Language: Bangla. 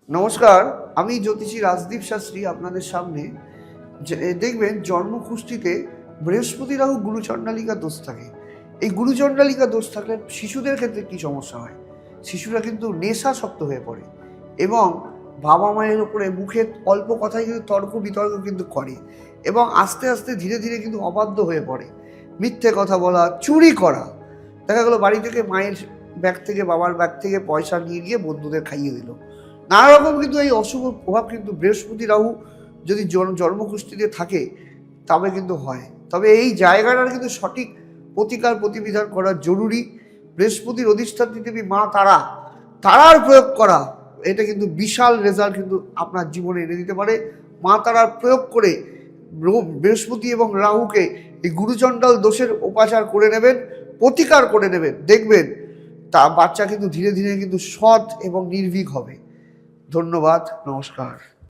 নমস্কার, আমি জ্যোতিষী রাজদীপ শাস্ত্রী আপনাদের সামনে। দেখবেন জন্মকুষ্ঠিতে বৃহস্পতি রাহু গুরুচণ্ডালিকা দোষ থাকে। এই গুরুচণ্ডালিকা দোষ থাকলে শিশুদের ক্ষেত্রে কি সমস্যা হয়? শিশুরা কিন্তু নেশাসক্ত হয়ে পড়ে এবং বাবা মায়ের উপরে মুখে অল্প কথায় কিন্তু তর্ক বিতর্ক কিন্তু করে এবং আস্তে আস্তে ধীরে ধীরে কিন্তু অবাধ্য হয়ে পড়ে। মিথ্যে কথা বলা, চুরি করা, দেখা গেলো বাড়ি থেকে মায়ের ব্যাগ থেকে বাবার ব্যাগ থেকে পয়সা নিয়ে গিয়ে বন্ধুদের খাইয়ে দিল। নানা রকম কিন্তু এই অশুভ প্রভাব কিন্তু বৃহস্পতি রাহু যদি জন্মকুষ্ঠিতে থাকে তবে কিন্তু হয়। তবে এই জায়গাটার কিন্তু সঠিক প্রতিকার প্রতিবিধান করা জরুরি। বৃহস্পতির অধিষ্ঠাত্রী দেবী মা তারার প্রয়োগ করা, এটা কিন্তু বিশাল রেজাল্ট কিন্তু আপনার জীবনে এনে দিতে পারে। মা তারার প্রয়োগ করে বৃহস্পতি এবং রাহুকে এই গুরুচণ্ডাল দোষের উপাচার করে নেবেন, প্রতিকার করে নেবেন, দেখবেন তা বাচ্চা কিন্তু ধীরে ধীরে কিন্তু সৎ এবং নির্ভীক হবে। ধন্যবাদ, নমস্কার।